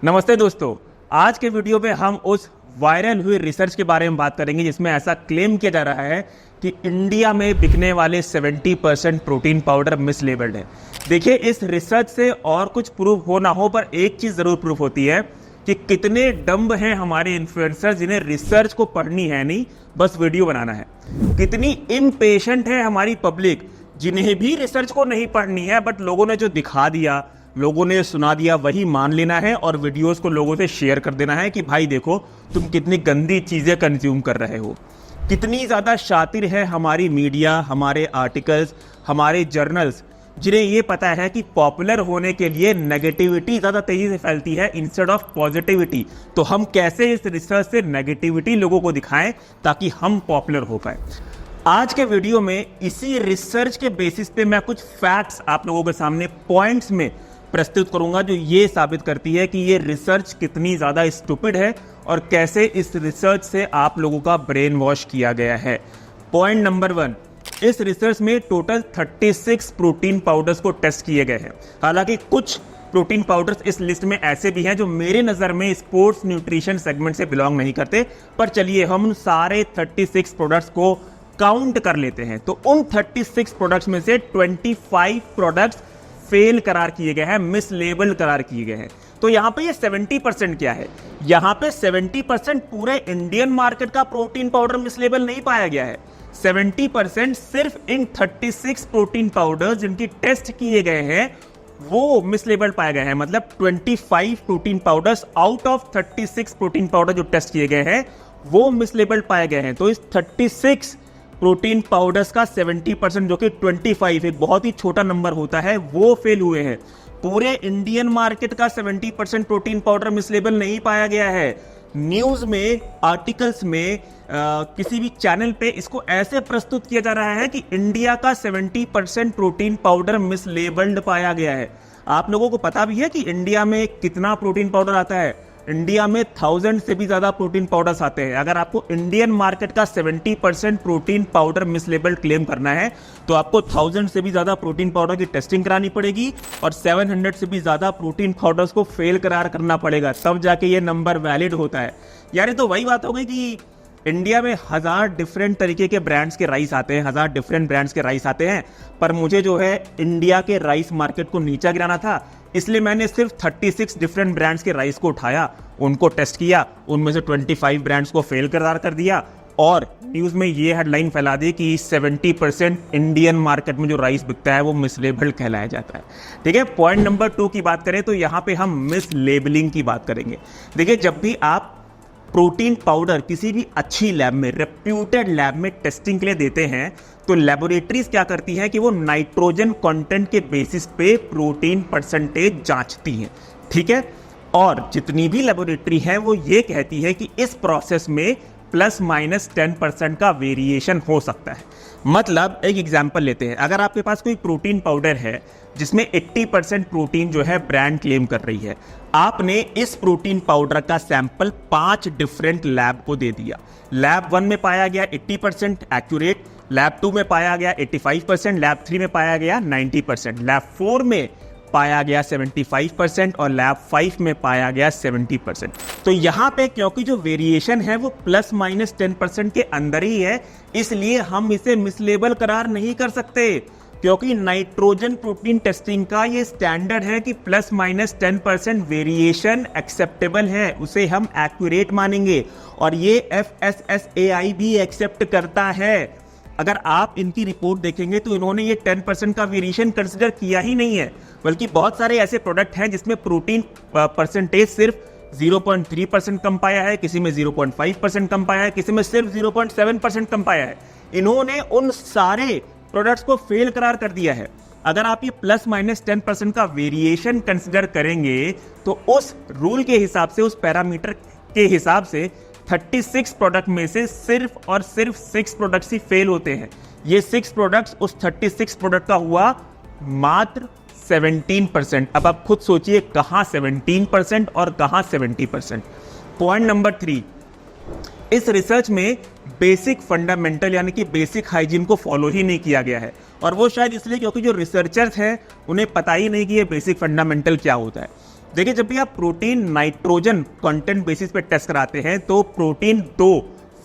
नमस्ते दोस्तों, आज के वीडियो में हम उस वायरल हुई रिसर्च के बारे में बात करेंगे जिसमें ऐसा क्लेम किया जा रहा है कि इंडिया में बिकने वाले 70% प्रोटीन पाउडर मिसलेबल्ड है। देखिए, इस रिसर्च से और कुछ प्रूफ हो ना हो, पर एक चीज़ ज़रूर प्रूफ होती है कि कितने डम्ब हैं हमारे इन्फ्लुएंसर जिन्हें रिसर्च को पढ़नी है नहीं, बस वीडियो बनाना है। कितनी इम्पेशेंट है हमारी पब्लिक जिन्हें भी रिसर्च को नहीं पढ़नी है, बट लोगों ने जो दिखा दिया, लोगों ने सुना दिया, वही मान लेना है और वीडियोस को लोगों से शेयर कर देना है कि भाई देखो तुम कितनी गंदी चीज़ें कंज्यूम कर रहे हो। कितनी ज़्यादा शातिर है हमारी मीडिया, हमारे आर्टिकल्स, हमारे जर्नल्स, जिन्हें ये पता है कि पॉपुलर होने के लिए नेगेटिविटी ज़्यादा तेज़ी से फैलती है इंस्टेड ऑफ पॉजिटिविटी। तो हम कैसे इस रिसर्च से नेगेटिविटी लोगों को दिखाएं ताकि हम पॉपुलर हो पाए। आज के वीडियो में इसी रिसर्च के बेसिस पे मैं कुछ फैक्ट्स आप लोगों के सामने पॉइंट्स में प्रस्तुत करूंगा जो ये साबित करती है कि ये रिसर्च कितनी ज़्यादा स्टूपिड है और कैसे इस रिसर्च से आप लोगों का ब्रेन वॉश किया गया है। पॉइंट नंबर 1, इस रिसर्च में टोटल 36 प्रोटीन पाउडर्स को टेस्ट किए गए हैं। हालांकि कुछ प्रोटीन पाउडर्स इस लिस्ट में ऐसे भी हैं जो मेरे नज़र में स्पोर्ट्स न्यूट्रिशन सेगमेंट से बिलोंग नहीं करते, पर चलिए हम उन सारे 36 प्रोडक्ट्स को काउंट कर लेते हैं। तो उन 36 प्रोडक्ट्स में से 25 प्रोडक्ट्स फेल करार किए गए हैं, मिसलेबल करार किए गए हैं। तो यहाँ पे ये 70% क्या है? यहाँ पे 70% पूरे इंडियन मार्केट का प्रोटीन पाउडर मिसलेबल नहीं पाया गया है। 70% सिर्फ इन 36 प्रोटीन पाउडर जिनकी टेस्ट किए गए हैं वो मिसलेबल पाए गए हैं। मतलब 25 protein powders out of 36 protein powder जो टेस्ट किए गए हैं वो मिसलेबल पाए गए हैं। तो इस 36 प्रोटीन पाउडर्स का 70% जो कि 25 एक बहुत ही छोटा नंबर होता है वो फेल हुए हैं। पूरे इंडियन मार्केट का 70% प्रोटीन पाउडर मिसलेबल नहीं पाया गया है। न्यूज़ में, आर्टिकल्स में, किसी भी चैनल पे इसको ऐसे प्रस्तुत किया जा रहा है कि इंडिया का 70% प्रोटीन पाउडर मिसलेबल्ड पाया गया है। आप लोगों को पता भी है कि इंडिया में कितना प्रोटीन पाउडर आता है? इंडिया में 1000 से भी ज़्यादा प्रोटीन पाउडर्स आते हैं। अगर आपको इंडियन मार्केट का 70% प्रोटीन पाउडर मिसलेबल्ड क्लेम करना है तो आपको 1000 से भी ज़्यादा प्रोटीन पाउडर की टेस्टिंग करानी पड़ेगी और 700 से भी ज़्यादा प्रोटीन पाउडर्स को फेल करार करना पड़ेगा, तब जाके ये नंबर वैलिड होता है। यार ये तो वही बात हो गई कि इंडिया में 1000 डिफरेंट तरीके के ब्रांड्स के राइस आते हैं, 1000 डिफरेंट ब्रांड्स के राइस आते हैं, पर मुझे जो है इंडिया के राइस मार्केट को नीचा गिराना था, इसलिए मैंने सिर्फ 36 डिफरेंट ब्रांड्स के राइस को उठाया, उनको टेस्ट किया, उनमें से 25 ब्रांड्स को फेल करार कर दिया और न्यूज़ में ये हेडलाइन फैला दी कि 70% इंडियन मार्केट में जो राइस बिकता है वो मिसलेबल्ड कहलाया जाता है। ठीक है, पॉइंट नंबर 2 की बात करें तो यहाँ पे हम मिसलेबलिंग की बात करेंगे। देखिए, जब भी आप प्रोटीन पाउडर किसी भी अच्छी लैब में, रेप्यूटेड लैब में टेस्टिंग के लिए देते हैं तो लेबोरेटरीज क्या करती हैं कि वो नाइट्रोजन कंटेंट के बेसिस पे प्रोटीन परसेंटेज जांचती हैं। ठीक है, और जितनी भी लेबोरेटरी है वो ये कहती है कि इस प्रोसेस में ±10% का वेरिएशन हो सकता है। मतलब एक एग्जांपल लेते हैं, अगर आपके पास कोई प्रोटीन पाउडर है जिसमें 80% प्रोटीन जो है ब्रांड क्लेम कर रही है, आपने इस प्रोटीन पाउडर का सैंपल 5 डिफरेंट लैब को दे दिया। लैब 1 में पाया गया 80% एक्यूरेट, लैब 2 में पाया गया 85%, लैब 3 में पाया गया 90%, लैब 4 में पाया गया 75% और लैब 5 में पाया गया 70%। तो यहाँ पे क्योंकि जो वेरिएशन है वो ±10% के अंदर ही है, इसलिए हम इसे मिसलेबल करार नहीं कर सकते, क्योंकि नाइट्रोजन प्रोटीन टेस्टिंग का ये स्टैंडर्ड है कि ±10% वेरिएशन एक्सेप्टेबल है, उसे हम एक्यूरेट मानेंगे और ये FSSAI भी एक्सेप्ट करता है। अगर आप इनकी रिपोर्ट देखेंगे तो इन्होंने ये 10% का वेरिएशन कंसिडर किया ही नहीं है, बल्कि बहुत सारे ऐसे प्रोडक्ट हैं जिसमें प्रोटीन परसेंटेज सिर्फ 0.3% कम पाया है, किसी में 0.5% कम पाया है, किसी में सिर्फ 0.7% कम पाया है। इन्होंने उन सारे प्रोडक्ट्स को फेल करार कर दिया है। अगर आप ये ±10% का वेरिएशन कंसिडर करेंगे तो उस रूल के हिसाब से, उस पैरामीटर के हिसाब से 36 प्रोडक्ट में से सिर्फ और सिर्फ 6 प्रोडक्ट्स ही फेल होते हैं। ये 6 प्रोडक्ट्स उस 36 प्रोडक्ट का हुआ मात्र 17%। अब आप खुद सोचिए कहां 17% और कहां 70%। पॉइंट नंबर 3, इस रिसर्च में बेसिक फंडामेंटल यानी कि बेसिक हाइजीन को फॉलो ही नहीं किया गया है, और वो शायद इसलिए क्योंकि जो रिसर्चर्स हैं उन्हें पता ही नहीं कि ये बेसिक फंडामेंटल क्या होता है। देखिए, जब भी आप प्रोटीन नाइट्रोजन कंटेंट बेसिस पे टेस्ट कराते हैं तो प्रोटीन दो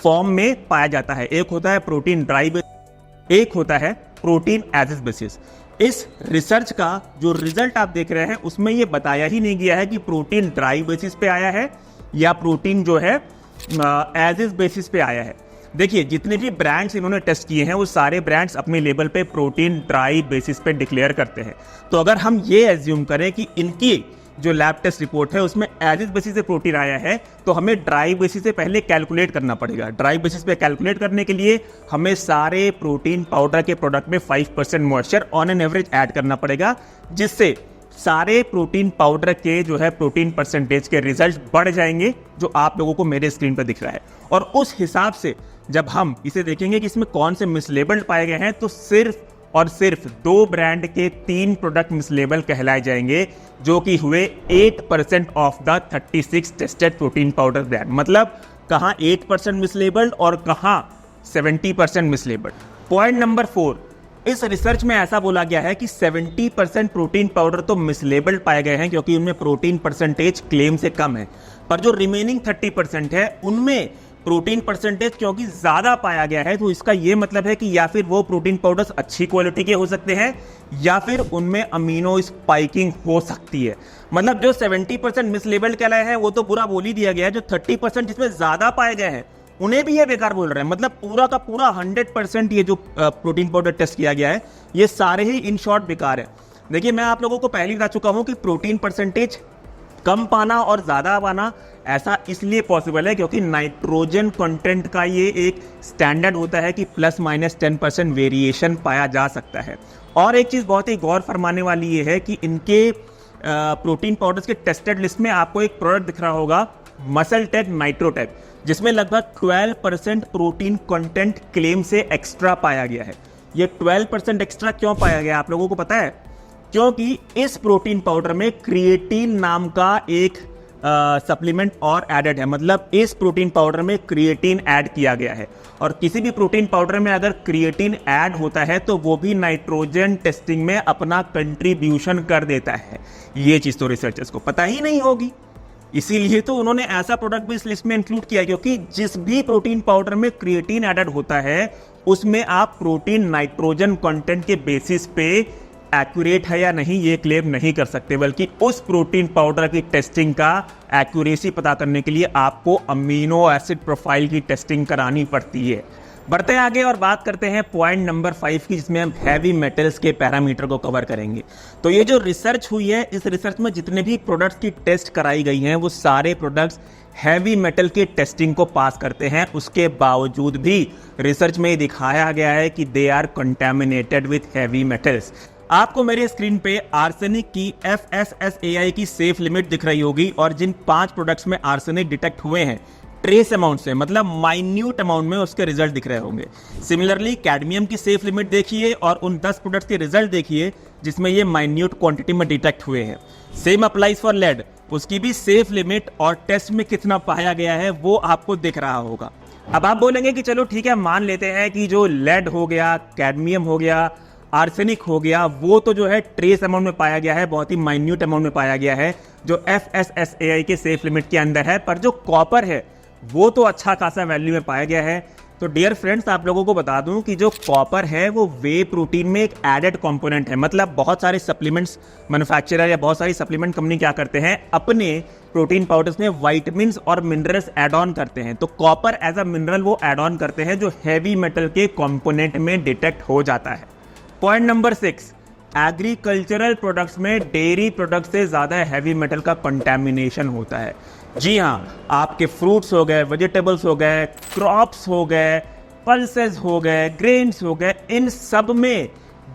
फॉर्म में पाया जाता है। एक होता है प्रोटीन ड्राई बेसिस, एक होता है प्रोटीन एज इज बेसिस। इस रिसर्च का जो रिजल्ट आप देख रहे हैं उसमें यह बताया ही नहीं गया है कि प्रोटीन ड्राई बेसिस पे आया है या प्रोटीन जो है एज इज बेसिस पे आया है। देखिए, जितने भी ब्रांड्स इन्होंने टेस्ट किए हैं वो सारे ब्रांड्स अपने लेबल पे प्रोटीन ड्राई बेसिस पे डिक्लेयर करते हैं। तो अगर हम ये एज्यूम करें कि इनकी जो लैब टेस्ट रिपोर्ट है उसमें एज इज बेसिस से प्रोटीन आया है, तो हमें ड्राई बेसिस से पहले कैलकुलेट करना पड़ेगा। ड्राई बेसिस पे कैलकुलेट करने के लिए हमें सारे प्रोटीन पाउडर के प्रोडक्ट में 5% moisture on an average add करना पड़ेगा, जिससे सारे प्रोटीन पाउडर के जो है प्रोटीन परसेंटेज के रिजल्ट बढ़ जाएंगे, जो आप लोगों को मेरे स्क्रीन पर दिख रहा है। और उस हिसाब से जब हम इसे देखेंगे कि इसमें कौन से मिसलेबल्ड पाए गए हैं, तो सिर्फ और सिर्फ 2 ब्रांड के 3 प्रोडक्ट मिसलेबल कहलाए जाएंगे, जो कि हुए 8% of the 36 tested protein powder brand. मतलब कहां 8% मिसलेबल्ड और कहां 70% मिसलेबल्ड। पॉइंट नंबर 4, इस रिसर्च में ऐसा बोला गया है कि 70% प्रोटीन पाउडर तो मिसलेबल्ड पाए गए हैं क्योंकि उनमें प्रोटीन परसेंटेज क्लेम से कम है, पर जो रिमेनिंग 30% है उनमें प्रोटीन परसेंटेज क्योंकि ज्यादा पाया गया है। तो इसका यह मतलब है कि या फिर वो प्रोटीन पाउडर्स अच्छी क्वालिटी के हो सकते हैं या फिर उनमें अमीनो स्पाइकिंग हो सकती है। मतलब जो 70% मिसलेबल्ड कहलाए हैं वो तो पूरा बोल ही दिया गया है, जो 30% जिसमें ज्यादा पाए गए हैं उन्हें भी ये बेकार बोल रहे हैं। मतलब पूरा का पूरा 100% ये जो प्रोटीन पाउडर टेस्ट किया गया है ये सारे ही इन शॉर्ट बेकार है। देखिए, मैं आप लोगों को पहले बता चुका हूं कि प्रोटीन परसेंटेज कम पाना और ज्यादा पाना ऐसा इसलिए पॉसिबल है क्योंकि नाइट्रोजन कंटेंट का ये एक स्टैंडर्ड होता है कि ±10% वेरिएशन पाया जा सकता है। और एक चीज बहुत ही गौर फरमाने वाली ये है कि इनके प्रोटीन पाउडर्स के टेस्टेड लिस्ट में आपको एक प्रोडक्ट दिख रहा होगा, मसल टेक नाइट्रोटेक, जिसमें लगभग 12% प्रोटीन कंटेंट क्लेम से एक्स्ट्रा पाया गया है। ये 12% एक्स्ट्रा क्यों पाया गया आप लोगों को पता है? क्योंकि इस प्रोटीन पाउडर में क्रिएटिन नाम का एक सप्लीमेंट और एडेड है। मतलब इस प्रोटीन पाउडर में क्रिएटिन ऐड किया गया है, और किसी भी प्रोटीन पाउडर में अगर क्रिएटिन ऐड होता है तो वो भी नाइट्रोजन टेस्टिंग में अपना कंट्रीब्यूशन कर देता है। ये चीज तो रिसर्चर्स को पता ही नहीं होगी, इसीलिए तो उन्होंने ऐसा प्रोडक्ट भी इस लिस्ट में इंक्लूड किया, क्योंकि जिस भी प्रोटीन पाउडर में क्रिएटिन एडेड होता है उसमें आप प्रोटीन नाइट्रोजन कंटेंट के बेसिस पे एक्यूरेट है या नहीं ये क्लेम नहीं कर सकते, बल्कि उस प्रोटीन पाउडर की टेस्टिंग का एक्यूरेसी पता करने के लिए आपको अमीनो एसिड प्रोफाइल की टेस्टिंग करानी पड़ती है। बढ़ते हैं आगे और बात करते हैं पॉइंट नंबर 5 की, जिसमें हम हैवी मेटल्स के पैरामीटर को कवर करेंगे। तो ये जो रिसर्च हुई है, इस रिसर्च में जितने भी प्रोडक्ट्स की टेस्ट कराई गई हैं वो सारे प्रोडक्ट्स हैवी मेटल के टेस्टिंग को पास करते हैं। उसके बावजूद भी रिसर्च में दिखाया गया है कि they are contaminated with heavy metals. आपको मेरे स्क्रीन पे आर्सेनिक की FSSAI की सेफ लिमिट दिख रही होगी, और जिन 5 प्रोडक्ट्स में आर्सेनिक डिटेक्ट हुए हैं ट्रेस अमाउंट से, मतलब माइन्यूट अमाउंट में उसके रिजल्ट दिख रहे होंगे। सिमिलरली कैडमियम की सेफ लिमिट देखिए और उन 10 प्रोडक्ट्स के रिजल्ट देखिए जिसमें ये माइन्यूट क्वांटिटी में डिटेक्ट हुए हैं। सेम अप्लाइज फॉर लेड, उसकी भी सेफ लिमिट और टेस्ट में कितना पाया गया है वो आपको दिख रहा होगा। अब आप बोलेंगे कि चलो ठीक है, मान लेते हैं कि जो लेड हो गया, कैडमियम हो गया, आर्सेनिक हो गया, वो तो जो है ट्रेस अमाउंट में पाया गया है, बहुत ही माइन्यूट अमाउंट में पाया गया है जो FSSAI के सेफ लिमिट के अंदर है, पर जो कॉपर है वो तो अच्छा खासा वैल्यू में पाया गया है। तो डियर फ्रेंड्स, आप लोगों को बता दूं कि जो कॉपर है वो वे प्रोटीन में एक एडेड कंपोनेंट है। मतलब बहुत सारे सप्लीमेंट्स मैन्युफैक्चरर या बहुत सारी सप्लीमेंट कंपनी क्या करते हैं, अपने प्रोटीन पाउडर्स में विटामिन्स और मिनरल्स ऐड ऑन करते हैं। तो कॉपर एज अ मिनरल वो ऐड ऑन करते हैं जो हैवी मेटल के कंपोनेंट में डिटेक्ट हो जाता है। पॉइंट नंबर 6, एग्रीकल्चरल प्रोडक्ट्स में डेयरी प्रोडक्ट से ज्यादा हैवी मेटल का कंटैमिनेशन होता है। जी हाँ, आपके फ्रूट्स हो गए, वेजिटेबल्स हो गए, क्रॉप्स हो गए, पल्सेस हो गए, ग्रेन्स हो गए, इन सब में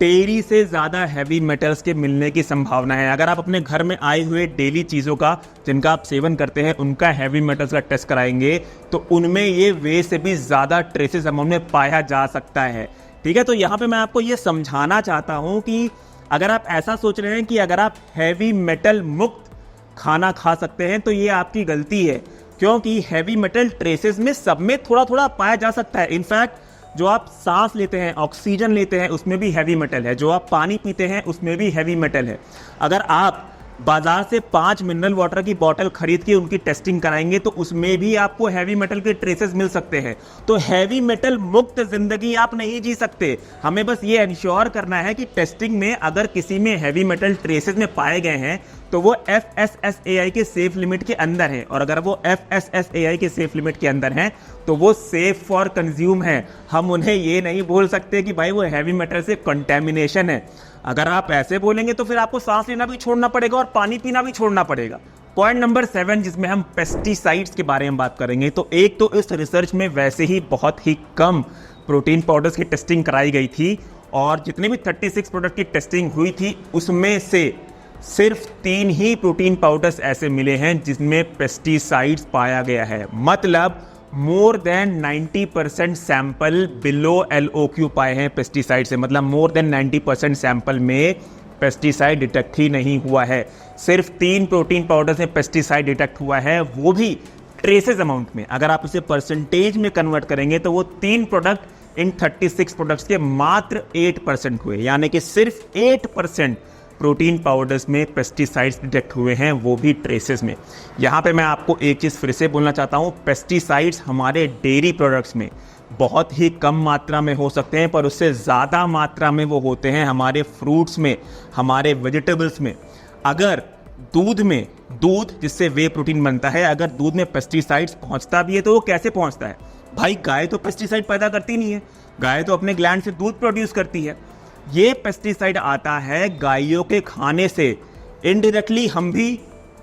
डेयरी से ज़्यादा हैवी मेटल्स के मिलने की संभावना है। अगर आप अपने घर में आए हुए डेली चीज़ों का जिनका आप सेवन करते हैं उनका हैवी मेटल्स का टेस्ट कराएंगे तो उनमें ये वे से भी ज़्यादा ट्रेसेस अमाउंट में पाया जा सकता है। ठीक है, तो यहाँ पे मैं आपको ये समझाना चाहता हूँ कि अगर आप ऐसा सोच रहे हैं कि अगर आप हैवी मेटल मुक्त खाना खा सकते हैं तो ये आपकी गलती है, क्योंकि हैवी मेटल ट्रेसेस में सब में थोड़ा थोड़ा पाया जा सकता है। इनफैक्ट जो आप सांस लेते हैं, ऑक्सीजन लेते हैं, उसमें भी हैवी मेटल है। जो आप पानी पीते हैं उसमें भी हैवी मेटल है। अगर आप बाजार से 5 मिनरल वाटर की बोतल खरीद के उनकी टेस्टिंग कराएंगे तो उसमें भी आपको हैवी मेटल के ट्रेसेस मिल सकते हैं। तो हैवी मेटल मुक्त जिंदगी आप नहीं जी सकते। हमें बस ये इंश्योर करना है कि टेस्टिंग में अगर किसी में हैवी मेटल ट्रेसेस में पाए गए हैं तो वो FSSAI के सेफ लिमिट के अंदर है, और अगर वो FSSAI के सेफ लिमिट के अंदर हैं तो वो सेफ फॉर कंज्यूम है। हम उन्हें ये नहीं बोल सकते कि भाई वो हैवी मेटल से कंटेमिनेशन है। अगर आप ऐसे बोलेंगे तो फिर आपको सांस लेना भी छोड़ना पड़ेगा और पानी पीना भी छोड़ना पड़ेगा। पॉइंट नंबर 7 जिसमें हम पेस्टिसाइड्स के बारे में बात करेंगे, तो एक तो इस रिसर्च में वैसे ही बहुत ही कम प्रोटीन पाउडर्स की टेस्टिंग कराई गई थी, और जितने भी 36 प्रोडक्ट की टेस्टिंग हुई थी उसमें से सिर्फ 3 ही प्रोटीन पाउडर्स ऐसे मिले हैं जिसमें पेस्टिसाइड्स पाया गया है। मतलब more than 90% sample below LOQ पाए हैं पेस्टिसाइड से। मतलब मोर देन 90% सैंपल में पेस्टिसाइड डिटेक्ट ही नहीं हुआ है। सिर्फ 3 प्रोटीन पाउडर से पेस्टिसाइड डिटेक्ट हुआ है, वो भी ट्रेसेस अमाउंट में। अगर आप इसे परसेंटेज में कन्वर्ट करेंगे तो वो 3 प्रोडक्ट इन 36 प्रोडक्ट्स के मात्र 8% हुए, यानी कि सिर्फ 8% प्रोटीन पाउडर्स में पेस्टिसाइड्स डिटेक्ट हुए हैं, वो भी ट्रेसेस में। यहाँ पे मैं आपको एक चीज़ फिर से बोलना चाहता हूँ, पेस्टिसाइड्स हमारे डेयरी प्रोडक्ट्स में बहुत ही कम मात्रा में हो सकते हैं, पर उससे ज़्यादा मात्रा में वो होते हैं हमारे फ्रूट्स में, हमारे वेजिटेबल्स में। अगर दूध जिससे वे प्रोटीन बनता है, अगर दूध में पेस्टिसाइड्स पहुँचता भी है तो वो कैसे पहुँचता है? भाई गाय तो पेस्टिसाइड पैदा करती नहीं है, गाय तो अपने ग्लैंड से दूध प्रोड्यूस करती है। ये पेस्टिसाइड आता है गायों के खाने से। इनडायरेक्टली हम भी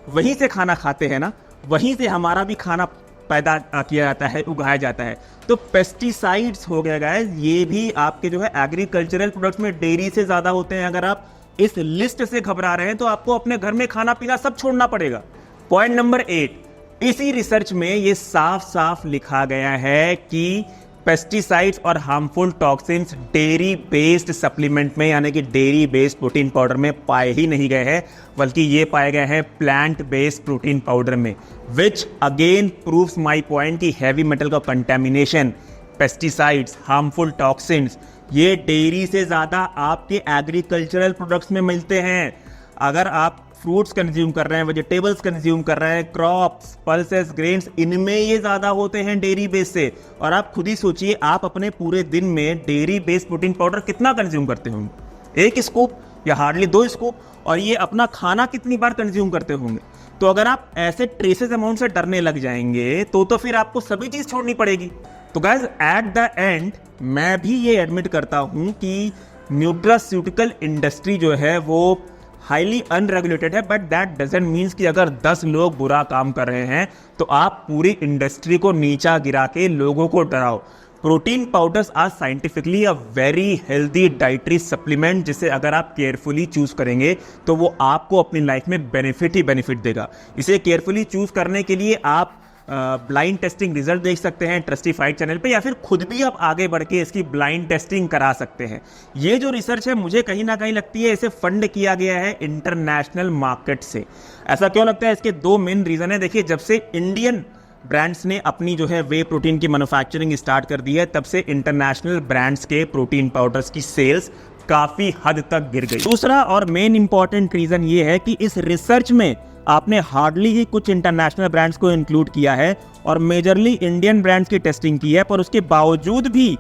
वहीं से खाना खाते हैं ना, वहीं से हमारा भी खाना पैदा किया जाता है, उगाया जाता है। तो पेस्टिसाइड्स हो गया गाइस, ये भी आपके जो है एग्रीकल्चरल प्रोडक्ट्स में डेयरी से ज़्यादा होते हैं। अगर आप इस लिस्ट से घबरा रहे हैं तो आपको अपने घर में खाना पीना सब छोड़ना पड़ेगा। पॉइंट नंबर 8, इसी रिसर्च में ये साफ साफ लिखा गया है कि पेस्टिसाइड्स और harmful toxins dairy based supplement में, यानी कि डेयरी बेस्ड प्रोटीन पाउडर में पाए ही नहीं गए हैं, बल्कि ये पाए गए हैं प्लांट बेस्ड प्रोटीन पाउडर में। Which again proves my point कि हैवी मेटल का कंटेमिनेशन, पेस्टिसाइड्स, हार्मफुल टॉक्सिन्स ये डेयरी से ज़्यादा आपके एग्रीकल्चरल प्रोडक्ट्स में मिलते हैं। अगर आप फ्रूट्स कंज्यूम कर रहे हैं, वेजिटेबल्स कंज्यूम कर रहे हैं, क्रॉप्स, पल्सेस, ग्रेन्स, इनमें ये ज़्यादा होते हैं डेयरी बेस से। और आप खुद ही सोचिए, आप अपने पूरे दिन में डेयरी बेस्ड प्रोटीन पाउडर कितना कंज्यूम करते होंगे? 1 स्कूप या हार्डली 2 स्कूप, और ये अपना खाना कितनी बार कंज्यूम करते होंगे? तो अगर आप ऐसे ट्रेसेस अमाउंट से डरने लग जाएंगे तो फिर आपको सभी चीज़ छोड़नी पड़ेगी। तो गाइज एट द एंड मैं भी ये एडमिट करता हूँ कि न्यूट्रास्यूटिकल इंडस्ट्री जो है वो हाईली अनरेगुलेटेड है, बट दैट डजंट मीन्स कि अगर 10 लोग बुरा काम कर रहे हैं तो आप पूरी इंडस्ट्री को नीचा गिरा के लोगों को डराओ। Protein powders are scientifically a very healthy dietary supplement, जिसे अगर आप केयरफुली चूज करेंगे तो वो आपको अपनी लाइफ में बेनिफिट ही बेनिफिट देगा। इसे केयरफुली चूज करने के लिए आप ब्लाइंड टेस्टिंग रिजल्ट देख सकते हैं ट्रस्टिफाइड चैनल पे, या फिर खुद भी आप आगे बढ़ के इसकी ब्लाइंड टेस्टिंग करा सकते हैं। ये जो रिसर्च है मुझे कहीं ना कहीं लगती है इसे फंड किया गया है इंटरनेशनल मार्केट से। ऐसा क्यों लगता है? इसके 2 मेन रीजन है। देखिए, जब से इंडियन ब्रांड्स ने अपनी जो है वे प्रोटीन की मैन्युफैक्चरिंग स्टार्ट कर दी है, तब से इंटरनेशनल ब्रांड्स के प्रोटीन पाउडर्स की सेल्स काफी हद तक गिर गई। दूसरा और मेन इंपॉर्टेंट रीजन ये है कि इस रिसर्च में आपने हार्डली ही कुछ इंटरनेशनल ब्रांड्स को इंक्लूड किया है और मेजरली इंडियन ब्रांड्स की टेस्टिंग की है, पर उसके बावजूद भी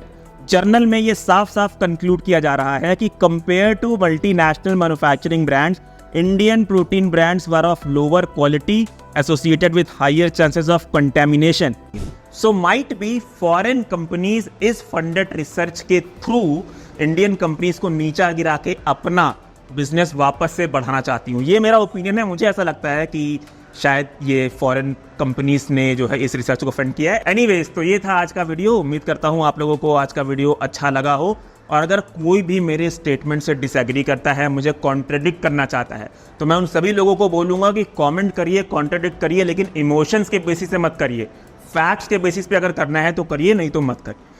जर्नल में ये साफ साफ कंक्लूड किया जा रहा है कि compare to multinational manufacturing brands, Indian protein brands were of lower quality associated with higher chances of contamination. So might be foreign companies इस फंडेड रिसर्च के थ्रू इंडियन कंपनीज को नीचा गिरा के अपना बिजनेस वापस से बढ़ाना चाहती हूँ। ये मेरा ओपिनियन है। मुझे ऐसा लगता है कि शायद ये फॉरेन कंपनीज ने जो है इस रिसर्च को फंड किया है। एनीवेज, तो ये था आज का वीडियो। उम्मीद करता हूँ आप लोगों को आज का वीडियो अच्छा लगा हो, और अगर कोई भी मेरे स्टेटमेंट से डिसएग्री करता है, मुझे कॉन्ट्रडिक्ट करना चाहता है, तो मैं उन सभी लोगों को बोलूँगा कि कॉमेंट करिए, कॉन्ट्रडिक्ट करिए, लेकिन इमोशंस के बेसिस से मत करिए। फैक्ट्स के बेसिस पे अगर करना है तो करिए, नहीं तो मत करिए।